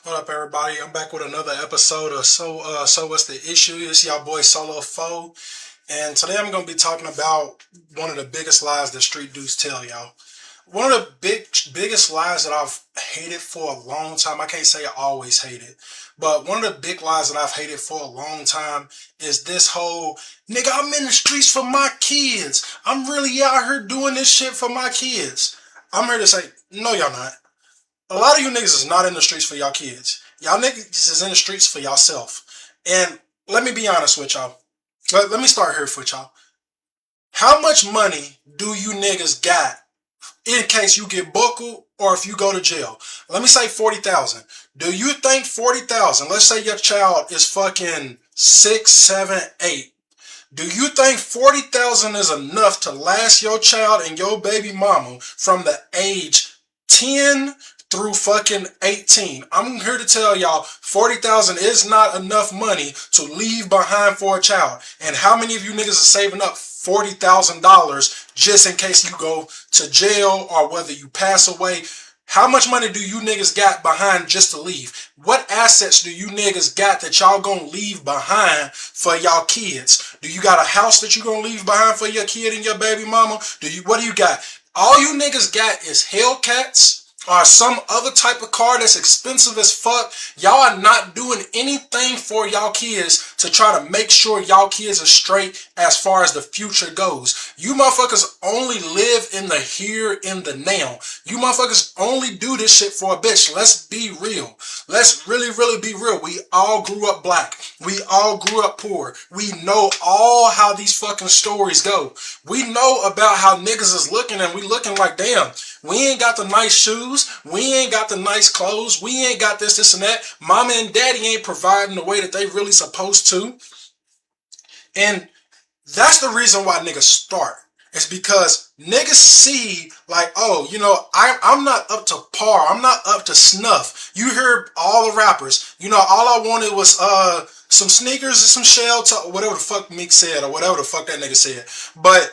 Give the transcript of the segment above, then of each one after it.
What up, everybody? I'm back with another episode of So What's the Issue? It's y'all boy Solo Foe, and today I'm gonna be talking about one of the biggest lies that street dudes tell y'all. One of the biggest lies that I've hated for a long time. I can't say I always hated, but one of the big lies that I've hated for a long time is this whole nigga. I'm in the streets for my kids. I'm really out here doing this shit for my kids. I'm here to say, no, y'all not. A lot of you niggas is not in the streets for y'all kids. Y'all niggas is in the streets for y'allself. And let me be honest with y'all. Let me start here with y'all. How much money do you niggas got in case you get buckled or if you go to jail? Let me say 40,000. Do you think 40,000, let's say your child is fucking 6, 7, 8. Do you think 40,000 is enough to last your child and your baby mama from the age 10 through fucking 18? I'm here to tell y'all 40,000 is not enough money to leave behind for a child. And how many of you niggas are saving up $40,000 just in case you go to jail or whether you pass away? How much money do you niggas got behind just to leave? What assets do you niggas got that y'all gonna leave behind for y'all kids? Do you got a house that you gonna leave behind for your kid and your baby mama? What do you got? All you niggas got is Hellcats or some other type of car that's expensive as fuck. Y'all are not doing anything for y'all kids to try to make sure y'all kids are straight as far as the future goes. You motherfuckers only live in the here, in the now. You motherfuckers only do this shit for a bitch. Let's be real. Let's really, really be real. We all grew up black. We all grew up poor. We know all how these fucking stories go. We know about how niggas is looking and we looking like, damn, we ain't got the nice shoes. We ain't got the nice clothes. We ain't got this and that. Mama and daddy ain't providing the way that they really supposed to. And that's the reason why niggas start. It's because niggas see like, oh, I'm not up to par. I'm not up to snuff. You hear all the rappers. All I wanted was some sneakers and some shell, whatever the fuck Meek said or whatever the fuck that nigga said. But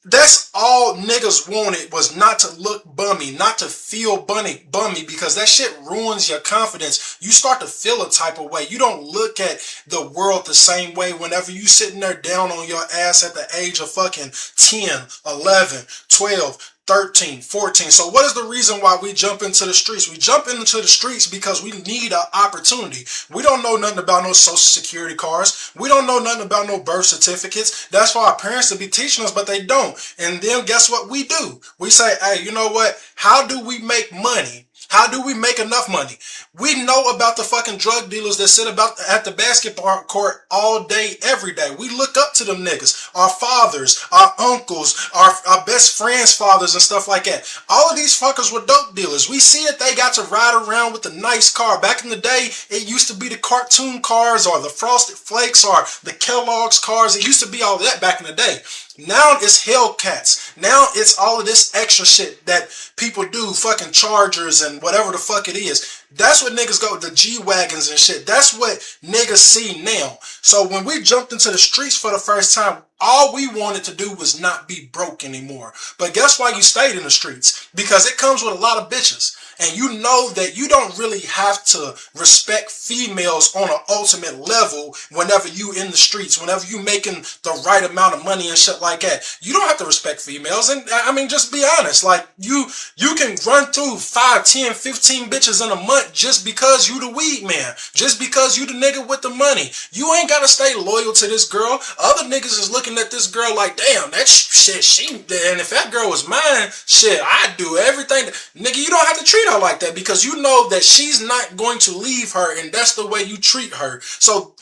that's all niggas wanted, was not to look bummy, not to feel bummy, because that shit ruins your confidence. You start to feel a type of way. You don't look at the world the same way whenever you sitting there down on your ass at the age of fucking 10, 11, 12, 13, 14. So what is the reason why we jump into the streets? We jump into the streets because we need an opportunity. We don't know nothing about no social security cards. We don't know nothing about no birth certificates. That's why our parents would be teaching us, but they don't. And then guess what we do? We say, hey, you know what? How do we make money? How do we make enough money? We know about the fucking drug dealers that sit about at the basketball court all day, every day. We look up to them niggas. Our fathers, our uncles, our best friends' fathers and stuff like that. All of these fuckers were dope dealers. We see that they got to ride around with a nice car. Back in the day, it used to be the cartoon cars or the Frosted Flakes or the Kellogg's cars. It used to be all that back in the day. Now it's Hellcats. Now it's all of this extra shit that people do, fucking Chargers and whatever the fuck it is. That's what niggas go, the G-Wagons and shit. That's what niggas see now. So when we jumped into the streets for the first time, all we wanted to do was not be broke anymore. But guess why you stayed in the streets? Because it comes with a lot of bitches. And you know that you don't really have to respect females on an ultimate level whenever you in the streets, whenever you making the right amount of money and shit like that. You don't have to respect females. And I mean, just be honest. Like, you can run through 5, 10, 15 bitches in a month just because you the weed man. Just because you the nigga with the money. You ain't got to stay loyal to this girl. Other niggas is looking at this girl like, damn, that shit, and if that girl was mine, shit, I'd do everything. Nigga, you don't have to treat her like that because you know that she's not going to leave her, and that's the way you treat her. So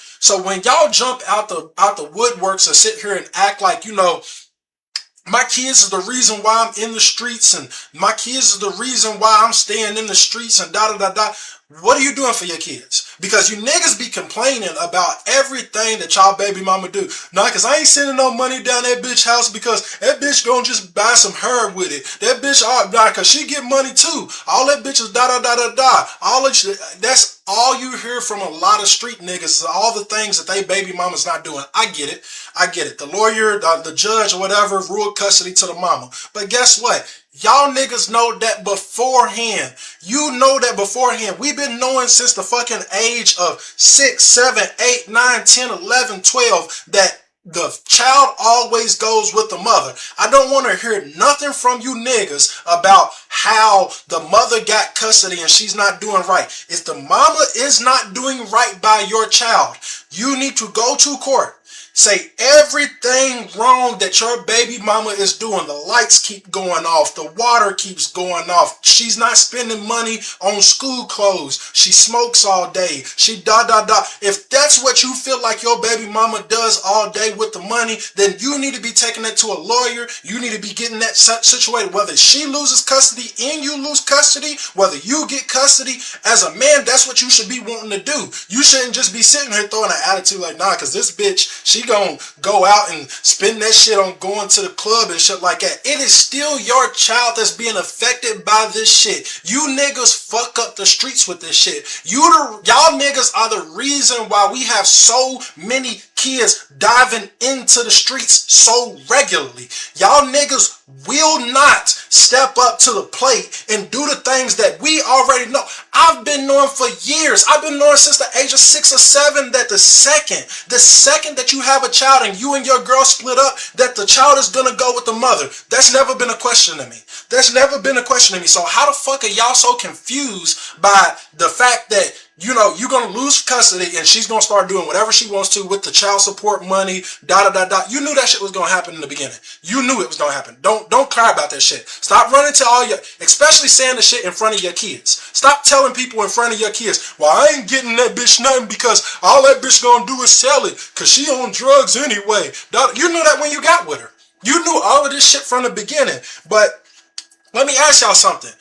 when y'all jump out the woodworks and sit here and act like, my kids is the reason why I'm in the streets, and my kids is the reason why I'm staying in the streets, and da da da da. What are you doing for your kids? Because you niggas be complaining about everything that y'all baby mama do. Nah, cause I ain't sending no money down that bitch house because that bitch gonna just buy some herb with it. That bitch, nah, cause she get money too. All that bitch is da da da da da. All that shit, that's That's all you hear from a lot of street niggas is all the things that they baby mama's not doing. I get it. I get it. The lawyer, the judge, or whatever, ruled custody to the mama. But guess what? Y'all niggas know that beforehand. You know that beforehand. We've been knowing since the fucking age of 6, 7, 8, 9, 10, 11, 12 that the child always goes with the mother. I don't want to hear nothing from you niggas about how the mother got custody and she's not doing right. If the mama is not doing right by your child, you need to go to court. Say everything wrong that your baby mama is doing. The lights keep going off. The water keeps going off. She's not spending money on school clothes. She smokes all day. She da. If that's what you feel like your baby mama does all day with the money, then you need to be taking that to a lawyer. You need to be getting that situated. Whether she loses custody and you lose custody, whether you get custody, as a man, that's what you should be wanting to do. You shouldn't just be sitting here throwing an attitude like, nah, because this bitch, she gonna go out and spend that shit on going to the club and shit like that. It is still your child that's being affected by this shit. You niggas fuck up the streets with this shit. Y'all niggas are the reason why we have so many kids diving into the streets so regularly. Y'all niggas will not step up to the plate and do the things that we already know. I've been knowing for years. I've been knowing since the age of 6 or 7 that the second that you have a child and you and your girl split up, that the child is gonna go with the mother. That's never been a question to me. That's never been a question to me. So how the fuck are y'all so confused by the fact that, you know, you're going to lose custody and she's going to start doing whatever she wants to with the child support money, You knew that shit was going to happen in the beginning. You knew it was going to happen. Don't cry about that shit. Stop running to all your, especially saying the shit in front of your kids. Stop telling people in front of your kids, well, I ain't getting that bitch nothing because all that bitch going to do is sell it because she on drugs anyway. You knew that when you got with her. You knew all of this shit from the beginning. But let me ask y'all something.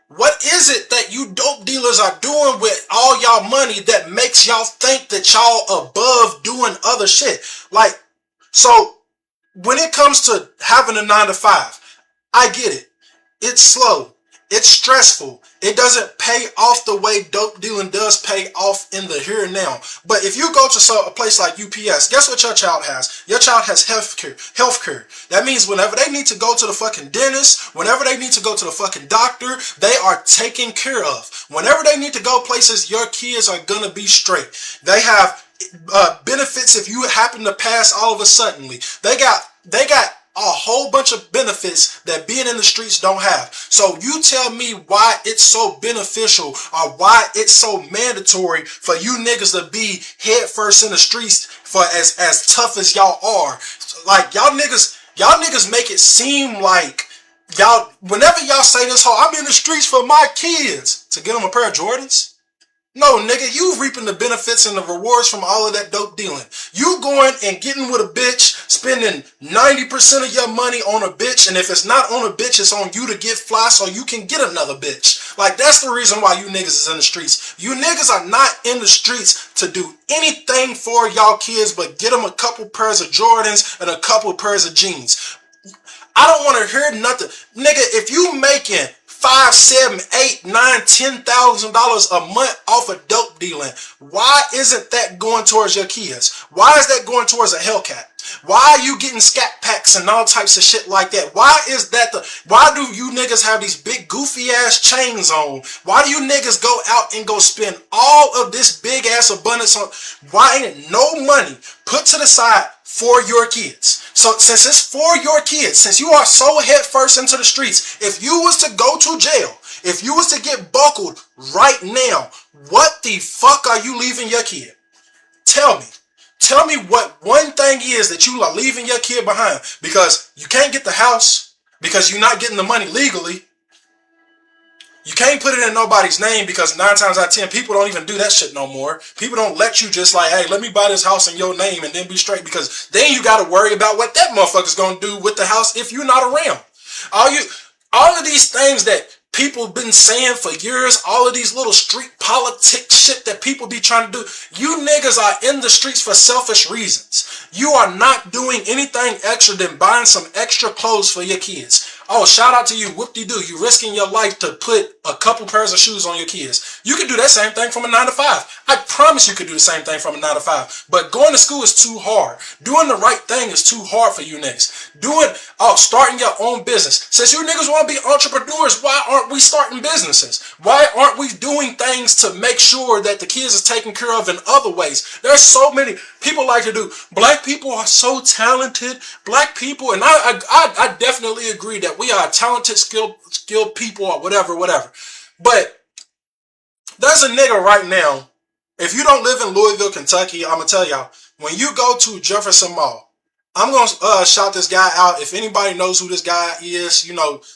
What is it that you dope dealers are doing with all y'all money that makes y'all think that y'all above doing other shit? Like, so when it comes to having a 9 to 5, I get it. It's slow. It's stressful. It doesn't pay off the way dope dealing does pay off in the here and now. But if you go to a place like UPS, guess what your child has? Your child has health care. That means whenever they need to go to the fucking dentist, whenever they need to go to the fucking doctor, they are taken care of. Whenever they need to go places, your kids are gonna be straight. They have benefits if you happen to pass all of a suddenly. They got a whole bunch of benefits that being in the streets don't have. So you tell me why it's so beneficial or why it's so mandatory for you niggas to be head first in the streets for as tough as y'all are. Like y'all niggas make it seem like y'all, whenever y'all say this whole, I'm in the streets for my kids, to get them a pair of Jordans. No, nigga, you reaping the benefits and the rewards from all of that dope dealing. You going and getting with a bitch, spending 90% of your money on a bitch, and if it's not on a bitch, it's on you to get fly so you can get another bitch. Like, that's the reason why you niggas is in the streets. You niggas are not in the streets to do anything for y'all kids but get them a couple pairs of Jordans and a couple pairs of jeans. I don't want to hear nothing. Nigga, if you making $5, $7, $8, $9, $10,000 a month off of dope dealing, why isn't that going towards your kids? Why is that going towards a Hellcat? Why are you getting scat packs and all types of shit like that? Why do you niggas have these big goofy ass chains on? Why do you niggas go out and go spend all of this big ass abundance on? Why ain't no money put to the side for your kids? So since it's for your kids, since you are so head first into the streets, if you was to go to jail, if you was to get buckled right now, what the fuck are you leaving your kid? Tell me. Tell me what one thing is that you are leaving your kid behind, because you can't get the house because you're not getting the money legally. You can't put it in nobody's name because 9 times out of 10 people don't even do that shit no more. People don't let you just like, hey, let me buy this house in your name and then be straight, because then you got to worry about what that motherfucker's going to do with the house if you're not around. All of these things that people have been saying for years, all of these little street politics shit that people be trying to do, you niggas are in the streets for selfish reasons. You are not doing anything extra than buying some extra clothes for your kids. Oh, shout out to you, whoop-de-doo. You risking your life to put a couple pairs of shoes on your kids. You can do that same thing from a 9 to 5. I promise you could do the same thing from a 9 to 5. But going to school is too hard. Doing the right thing is too hard for you niggas. Starting your own business. Since you niggas want to be entrepreneurs, why aren't we starting businesses? Why aren't we doing things to make sure that the kids is taken care of in other ways? There's so many people like to do. Black people are so talented. Black people, and I definitely agree that we are talented, skilled people or whatever. But there's a nigga right now. If you don't live in Louisville, Kentucky, I'm gonna tell y'all, when you go to Jefferson Mall, I'm gonna shout this guy out. If anybody knows who this guy is,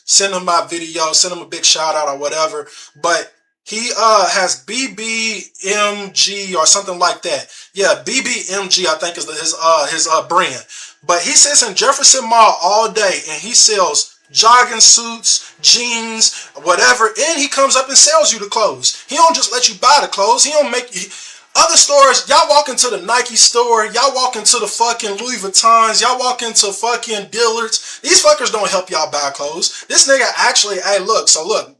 send him my video, send him a big shout out or whatever. But he has BBMG or something like that. Yeah, BBMG I think is his brand. But he sits in Jefferson Mall all day and he sells jogging suits, jeans, whatever, and he comes up and sells you the clothes. He don't just let you buy the clothes. He don't make you. Other stores, y'all walk into the Nike store, y'all walk into the fucking Louis Vuittons, y'all walk into fucking Dillard's. These fuckers don't help y'all buy clothes. This nigga actually, hey, look,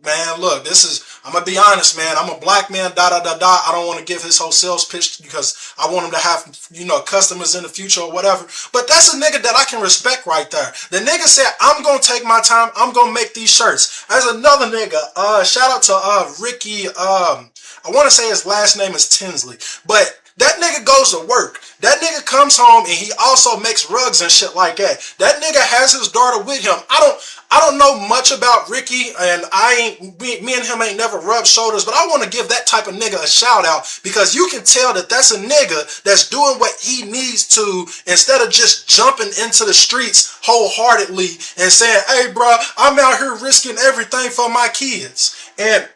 man, I'm gonna be honest, man. I'm a black man, I don't want to give his whole sales pitch because I want him to have, customers in the future or whatever. But that's a nigga that I can respect right there. The nigga said, I'm gonna take my time, I'm gonna make these shirts. There's another nigga, shout out to Ricky, I want to say his last name is Tinsley, but that nigga goes to work. That nigga comes home and he also makes rugs and shit like that. That nigga has his daughter with him. I don't know much about Ricky, and me and him ain't never rubbed shoulders, but I want to give that type of nigga a shout out because you can tell that that's a nigga that's doing what he needs to instead of just jumping into the streets wholeheartedly and saying, hey bro, I'm out here risking everything for my kids. And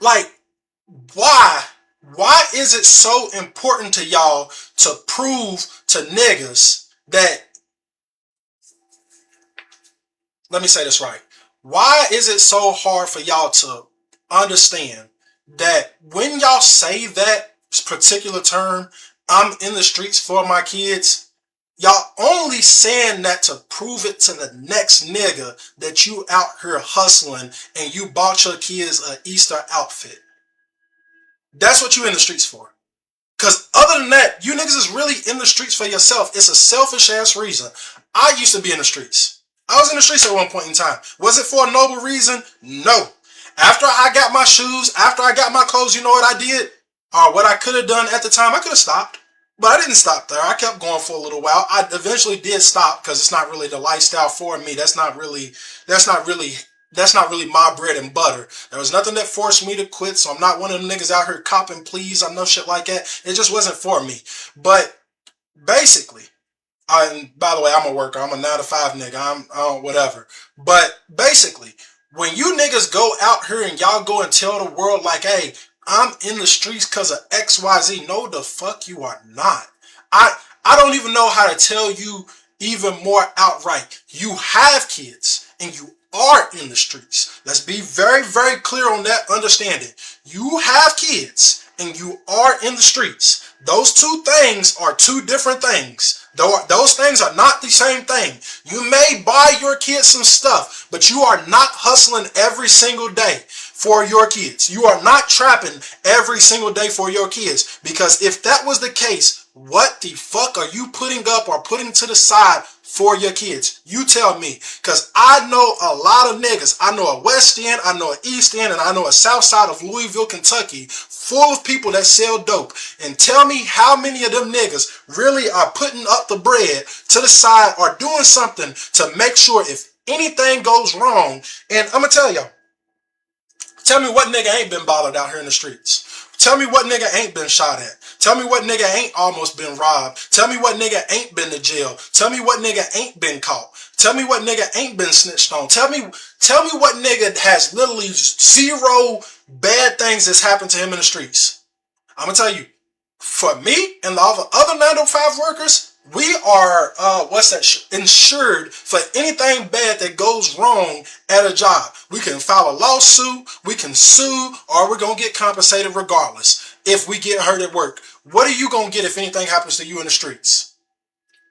like, why is it so important to y'all to prove to niggas that, let me say this right. Why is it so hard for y'all to understand that when y'all say that particular term, I'm in the streets for my kids, y'all only saying that to prove it to the next nigga that you out here hustling and you bought your kids an Easter outfit. That's what you in the streets for. Because other than that, you niggas is really in the streets for yourself. It's a selfish ass reason. I used to be in the streets. I was in the streets at one point in time. Was it for a noble reason? No. After I got my shoes, after I got my clothes, you know what I did? Or what I could have done at the time, I could have stopped. But I didn't stop there. I kept going for a little while. I eventually did stop because it's not really the lifestyle for me. That's not really my bread and butter. There was nothing that forced me to quit, so I'm not one of them niggas out here copping please. I know shit like that. It just wasn't for me. But basically, and by the way, I'm a worker. I'm a 9 to 5 nigga. I'm whatever. But basically, when you niggas go out here and y'all go and tell the world like, hey, I'm in the streets because of XYZ. No, the fuck you are not. I don't even know how to tell you even more outright. You have kids and you are in the streets. Let's be very, very clear on that understanding. You have kids and you are in the streets. Those two things are two different things. Those things are not the same thing. You may buy your kids some stuff, but you are not hustling every single day for your kids. You are not trapping every single day for your kids. Because if that was the case, what the fuck are you putting up or putting to the side for your kids? You tell me. Because I know a lot of niggas. I know a West End, I know an East End, and I know a South Side of Louisville, Kentucky, full of people that sell dope. And tell me how many of them niggas really are putting up the bread to the side or doing something to make sure if anything goes wrong. And I'm going to tell y'all. Tell me what nigga ain't been bothered out here in the streets. Tell me what nigga ain't been shot at. Tell me what nigga ain't almost been robbed. Tell me what nigga ain't been to jail. Tell me what nigga ain't been caught. Tell me what nigga ain't been snitched on. Tell me what nigga has literally zero bad things that's happened to him in the streets. I'm gonna tell you, for me and all the other 905 workers, we are, insured for anything bad that goes wrong at a job. We can file a lawsuit, we can sue, or we're going to get compensated regardless if we get hurt at work. What are you going to get if anything happens to you in the streets?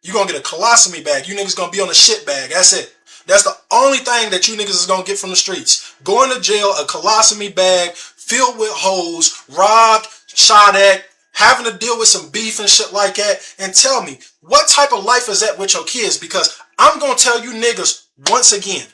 You gonna get a colostomy bag. You niggas gonna be on a shit bag. That's it. That's the only thing that you niggas is gonna get from the streets. Going to jail, a colostomy bag filled with hoes, robbed, shot at, having to deal with some beef and shit like that. And tell me, what type of life is that with your kids? Because I'm gonna tell you niggas once again,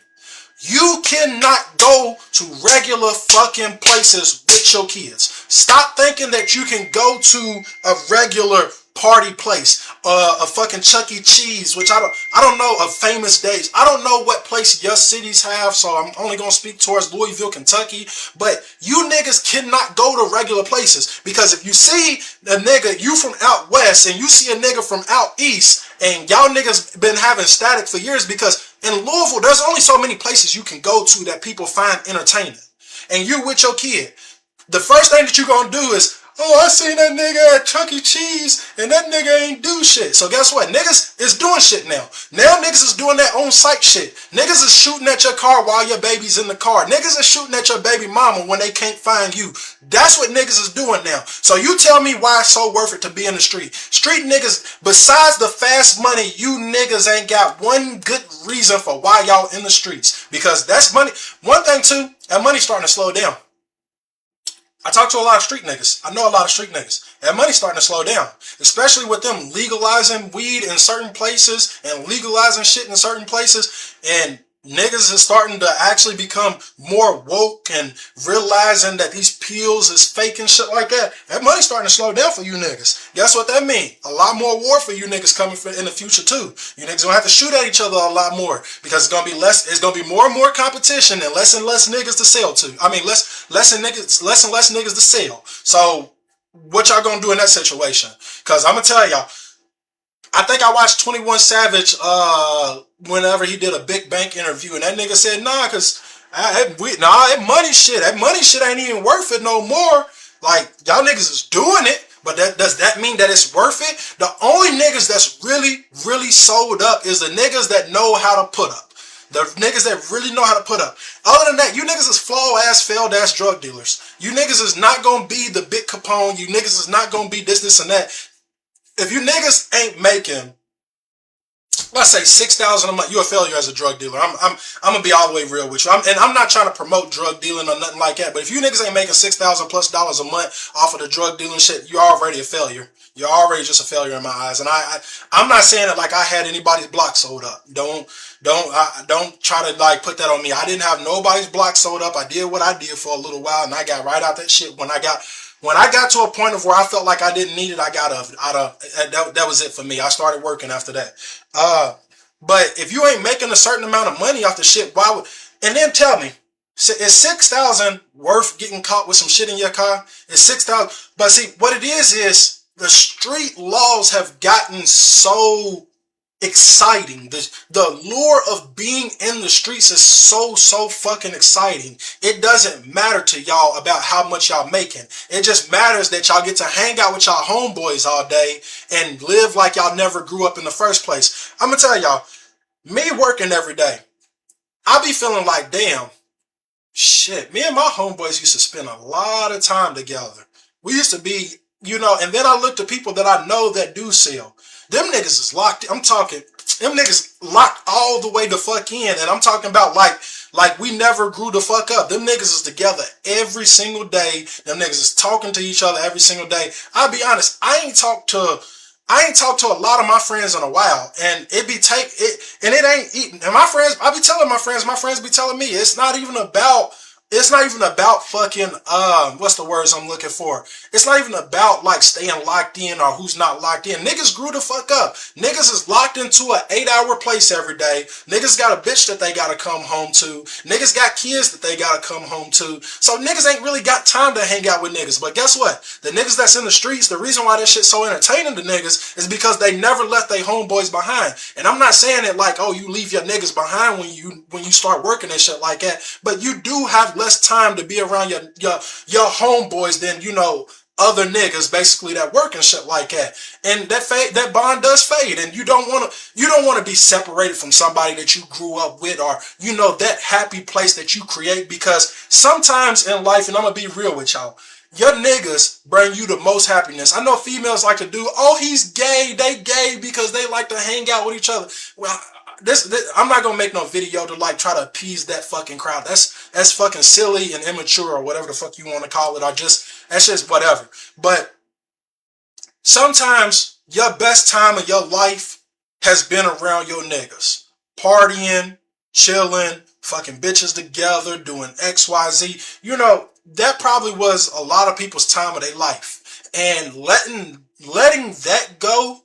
you cannot go to regular fucking places with your kids. Stop thinking that you can go to a regular party place, a fucking Chuck E. Cheese, which I don't know of famous days. I don't know what place your cities have, so I'm only gonna speak towards Louisville, Kentucky. But you niggas cannot go to regular places, because if you see a nigga, you from out west, and you see a nigga from out east, and y'all niggas been having static for years, because in Louisville, there's only so many places you can go to that people find entertaining. And you with your kid, the first thing that you gonna do is, oh, I seen that nigga at Chuck E. Cheese, and that nigga ain't do shit. So guess what? Niggas is doing shit now. Now niggas is doing that on-site shit. Niggas is shooting at your car while your baby's in the car. Niggas is shooting at your baby mama when they can't find you. That's what niggas is doing now. So you tell me why it's so worth it to be in the street. Street niggas, besides the fast money, you niggas ain't got one good reason for why y'all in the streets. Because that's money. One thing too, that money's starting to slow down. I talk to a lot of street niggas. I know a lot of street niggas. That money's starting to slow down. Especially with them legalizing weed in certain places and legalizing shit in certain places. And niggas is starting to actually become more woke and realizing that these pills is fake and shit like that. That money's starting to slow down for you niggas. Guess what that mean? A lot more war for you niggas coming in the future too. You niggas gonna have to shoot at each other a lot more, because it's gonna be less. It's gonna be more and more competition and less niggas to sell to. I mean, less and less niggas to sell. So what y'all gonna do in that situation? Because I'm gonna tell y'all, I think I watched 21 Savage whenever he did a big bank interview, and that nigga said, nah, cause that money shit ain't even worth it no more. Like, y'all niggas is doing it, but does that mean that it's worth it? The only niggas that's really, really sold up is the niggas that know how to put up. The niggas that really know how to put up. Other than that, you niggas is flawed-ass, failed-ass drug dealers. You niggas is not gonna be the big Capone. You niggas is not gonna be this, and that. If you niggas ain't making, let's say $6,000 a month, you're a failure as a drug dealer. I'm gonna be all the way real with you. I'm not trying to promote drug dealing or nothing like that. But if you niggas ain't making $6,000+ a month off of the drug dealing shit, you're already a failure. You're already just a failure in my eyes. And I'm not saying it like I had anybody's block sold up. Don't try to like put that on me. I didn't have nobody's block sold up. I did what I did for a little while, and I got right out that shit when I got to a point of where I felt like I didn't need it. I got out of that was it for me. I started working after that. But if you ain't making a certain amount of money off the shit, why would? And then tell me, is 6,000 worth getting caught with some shit in your car? Is 6,000? But see, what it is the street laws have gotten so exciting. The lure of being in the streets is so fucking exciting. It doesn't matter to y'all about how much y'all making. It just matters that y'all get to hang out with y'all homeboys all day and live like y'all never grew up in the first place. I'm gonna tell y'all, me working every day, I be feeling like, damn, shit, me and my homeboys used to spend a lot of time together. We used to be, and then I look to people that I know that do sell. Them niggas is locked. I'm talking, them niggas locked all the way the fuck in. And I'm talking about like we never grew the fuck up. Them niggas is together every single day. Them niggas is talking to each other every single day. I'll be honest, I ain't talked to a lot of my friends in a while. And it ain't eating. And my friends, I be telling my friends be telling me, it's not even about fucking, what's the words I'm looking for? It's not even about like staying locked in or who's not locked in. Niggas grew the fuck up. Niggas is locked into an 8-hour place every day. Niggas got a bitch that they gotta come home to. Niggas got kids that they gotta come home to. So niggas ain't really got time to hang out with niggas. But guess what? The niggas that's in the streets, the reason why this shit's so entertaining to niggas is because they never left their homeboys behind. And I'm not saying it like, oh, you leave your niggas behind when you start working and shit like that. But you do have less time to be around your homeboys than other niggas basically that work and shit like that. And that bond does fade, and you don't want to be separated from somebody that you grew up with, or that happy place that you create. Because sometimes in life, and I'm gonna be real with y'all, Your niggas bring you the most happiness. I know females like to do, oh, he's gay. They gay because they like to hang out with each other. Well, this I'm not gonna make no video to like try to appease that fucking crowd. That's fucking silly and immature or whatever the fuck you want to call it. Or just that's just whatever. But sometimes your best time of your life has been around your niggas. Partying, chilling, fucking bitches together, doing XYZ. You know, that probably was a lot of people's time of their life. And letting that go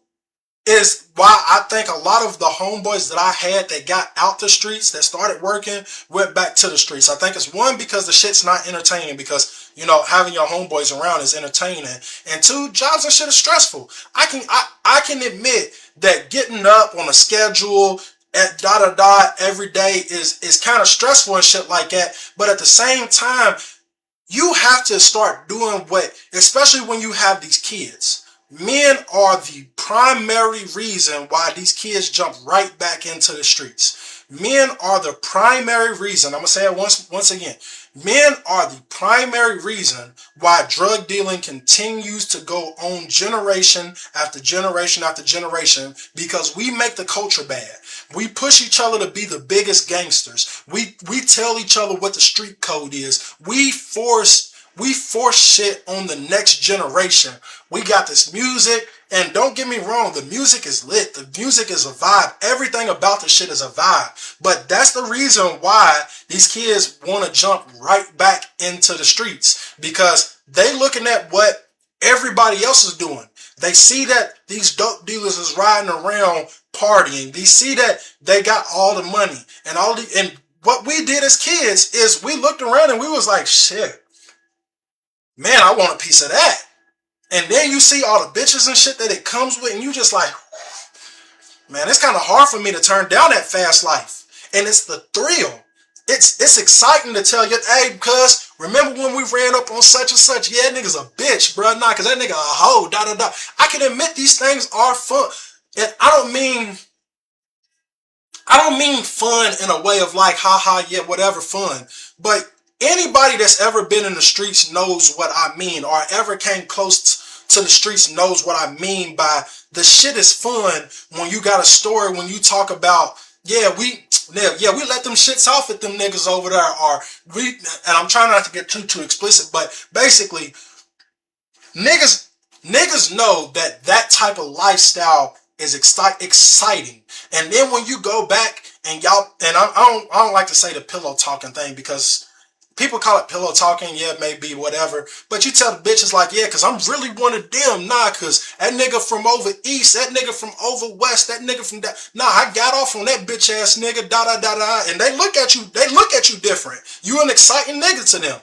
is why I think a lot of the homeboys that I had that got out the streets, that started working, went back to the streets. I think it's one, because the shit's not entertaining, because, you know, having your homeboys around is entertaining. And two, jobs and shit is stressful. I can admit that getting up on a schedule at every day is kind of stressful and shit like that. But at the same time, you have to start doing what, especially when you have these kids. Men are the primary reason why these kids jump right back into the streets. Men are the primary reason, I'm going to say it once again. Men are the primary reason why drug dealing continues to go on generation after generation after generation, because we make the culture bad. We push each other to be the biggest gangsters. We tell each other what the street code is. We force shit on the next generation. We got this music, and don't get me wrong, the music is lit. The music is a vibe. Everything about the shit is a vibe. But that's the reason why these kids want to jump right back into the streets, because they looking at what everybody else is doing. They see that these dope dealers is riding around partying. They see that they got all the money and what we did as kids is we looked around and we was like, shit, man, I want a piece of that. And then you see all the bitches and shit that it comes with, and you just like, man, it's kind of hard for me to turn down that fast life. And it's the thrill. It's exciting to tell you, hey, cuz, remember when we ran up on such and such? Yeah, that nigga's a bitch, bro. Nah, cuz that nigga a hoe, da. I can admit these things are fun. And I don't mean fun in a way of like, haha, yeah, whatever, fun. But anybody that's ever been in the streets knows what I mean, or ever came close to the streets knows what I mean by the shit is fun when you got a story, when you talk about, we let them shits off at them niggas over there, and I'm trying not to get too explicit, but basically, niggas know that type of lifestyle is exciting. And then when you go back and I don't like to say the pillow talking thing, because people call it pillow talking, yeah, maybe, whatever. But you tell the bitches like, yeah, because I'm really one of them. Nah, because that nigga from over east, that nigga from over west, that nigga from that. Nah, I got off on that bitch ass nigga, da. And they look at you different. You an exciting nigga to them.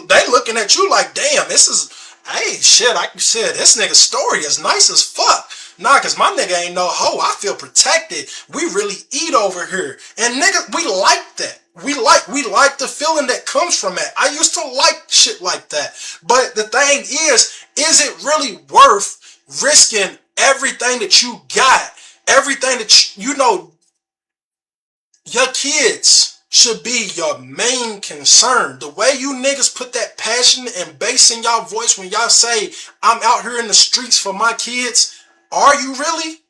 They looking at you like, damn, this is, hey, shit, like you said, this nigga's story is nice as fuck. Nah, because my nigga ain't no hoe. I feel protected. We really eat over here. And nigga, we like that. We like the feeling that comes from that. I used to like shit like that. But the thing is it really worth risking everything that you got? Everything that you know, your kids should be your main concern. The way you niggas put that passion and bass in y'all voice when y'all say, I'm out here in the streets for my kids. Are you really?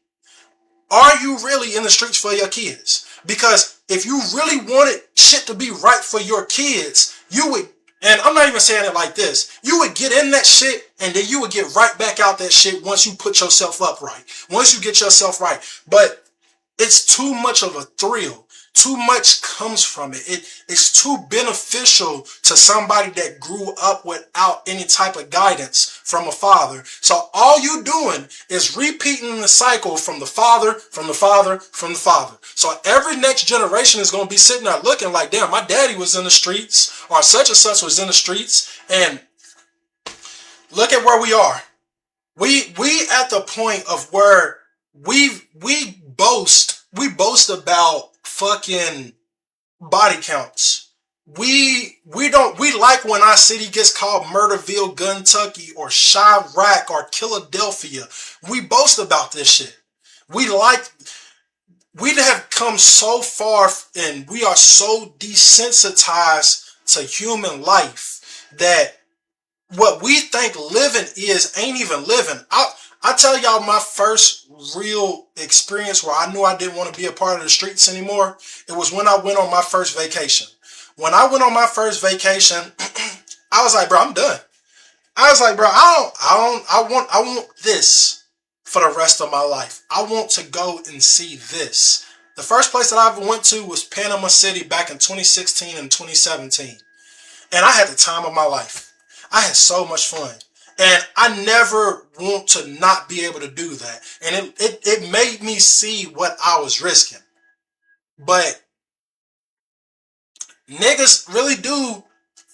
Are you really in the streets for your kids? Because if you really wanted shit to be right for your kids, you would, and I'm not even saying it like this, you would get in that shit and then you would get right back out that shit once you put yourself up right. Once you get yourself right. But it's too much of a thrill. Too much comes from it. It's too beneficial to somebody that grew up without any type of guidance from a father. So all you doing is repeating the cycle from the father, from the father, from the father. So every next generation is going to be sitting there looking like, damn, my daddy was in the streets, or such and such was in the streets. And look at where we are. We at the point of where we boast about fucking body counts. We like when our city gets called Murderville, Kentucky, or Chirac, or Philadelphia. We boast about this shit. We have come so far, and we are so desensitized to human life that what we think living is ain't even living. I tell y'all my first real experience where I knew I didn't want to be a part of the streets anymore. It was when I went on my first vacation. When I went on my first vacation, I was like, bro, I'm done. I was like, bro, I want this for the rest of my life. I want to go and see this. The first place that I ever went to was Panama City back in 2016 and 2017. And I had the time of my life. I had so much fun. And I never want to not be able to do that. And it made me see what I was risking. But niggas really do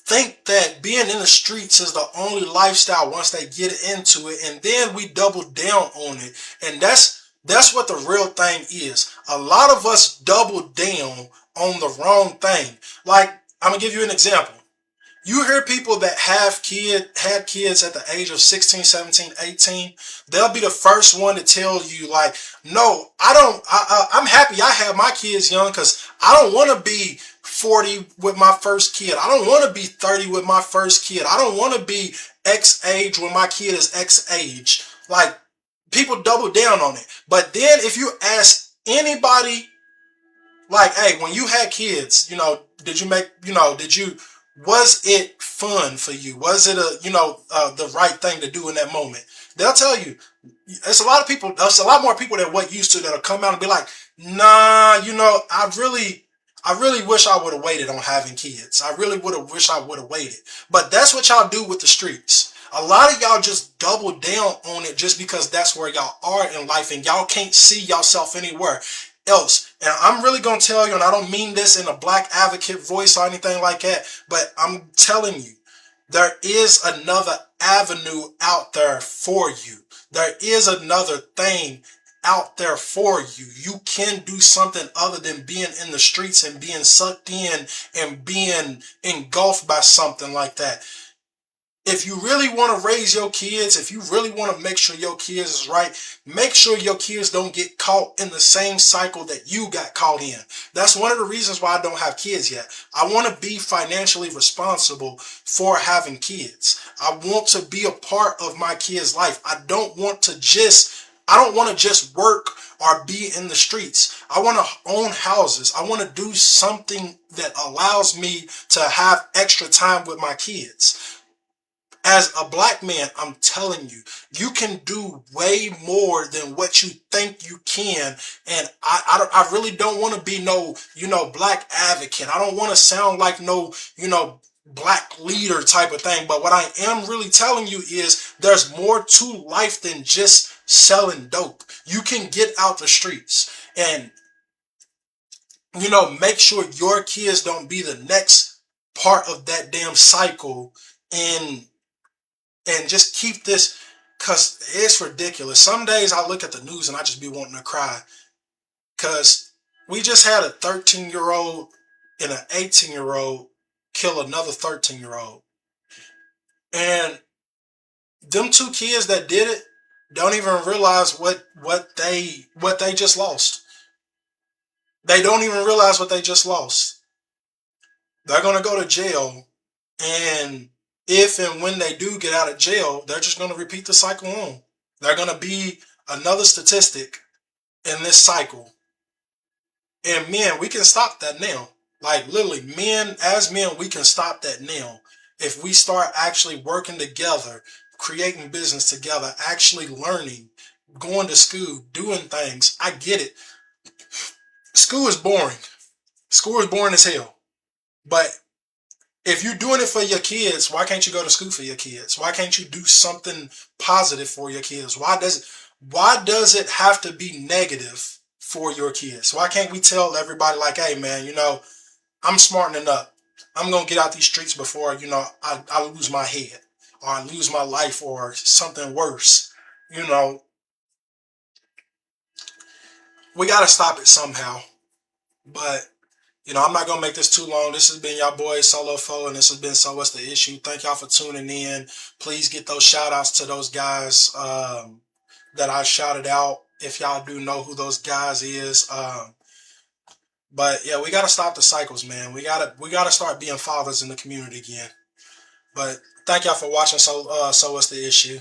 think that being in the streets is the only lifestyle once they get into it, and then we double down on it. And that's what the real thing is. A lot of us double down on the wrong thing. Like, I'm gonna give you an example. You hear people that had kids at the age of 16, 17, 18. They'll be the first one to tell you, like, no, I don't, I'm happy I have my kids young because I don't want to be 40 with my first kid. I don't want to be 30 with my first kid. I don't want to be X age when my kid is X age. Like, people double down on it. But then if you ask anybody, like, hey, when you had kids, did you make, did you, was it fun for you? Was it the right thing to do in that moment? They'll tell you. It's a lot of people. There's a lot more people than what used to that'll come out and be like, nah, I really wish I would have waited on having kids. I really would have wished I would have waited. But that's what y'all do with the streets. A lot of y'all just double down on it just because that's where y'all are in life and y'all can't see yourself anywhere else. And I'm really going to tell you, and I don't mean this in a black advocate voice or anything like that, but I'm telling you, there is another avenue out there for you. There is another thing out there for you. You can do something other than being in the streets and being sucked in and being engulfed by something like that. If you really want to raise your kids, if you really want to make sure your kids is right, make sure your kids don't get caught in the same cycle that you got caught in. That's one of the reasons why I don't have kids yet. I want to be financially responsible for having kids. I want to be a part of my kids' life. I don't want to just work or be in the streets. I want to own houses. I want to do something that allows me to have extra time with my kids. As a black man, I'm telling you, you can do way more than what you think you can. And I really don't want to be no, black advocate. I don't want to sound like no, black leader type of thing. But what I am really telling you is there's more to life than just selling dope. You can get out the streets and, make sure your kids don't be the next part of that damn cycle. And just keep this, because it's ridiculous. Some days I look at the news and I just be wanting to cry because we just had a 13-year-old and an 18-year-old kill another 13-year-old. And them two kids that did it don't even realize what they just lost. They don't even realize what they just lost. They're going to go to jail, and if and when they do get out of jail, they're just going to repeat the cycle on. They're going to be another statistic in this cycle. And men, we can stop that now. Like, literally, as men, we can stop that now. If we start actually working together, creating business together, actually learning, going to school, doing things. I get it. School is boring. School is boring as hell. But if you're doing it for your kids, why can't you go to school for your kids? Why can't you do something positive for your kids? Why does it have to be negative for your kids? Why can't we tell everybody like, hey man, I'm smartening up. I'm gonna get out these streets before, I lose my head or I lose my life or something worse. You know, we gotta stop it somehow. But I'm not gonna make this too long. This has been y'all boy Solo Foe, and this has been So What's the Issue. Thank y'all for tuning in. Please get those shout outs to those guys that I shouted out. If y'all do know who those guys is. But yeah, we gotta stop the cycles, man. We gotta start being fathers in the community again. But Thank y'all for watching. So what's the issue?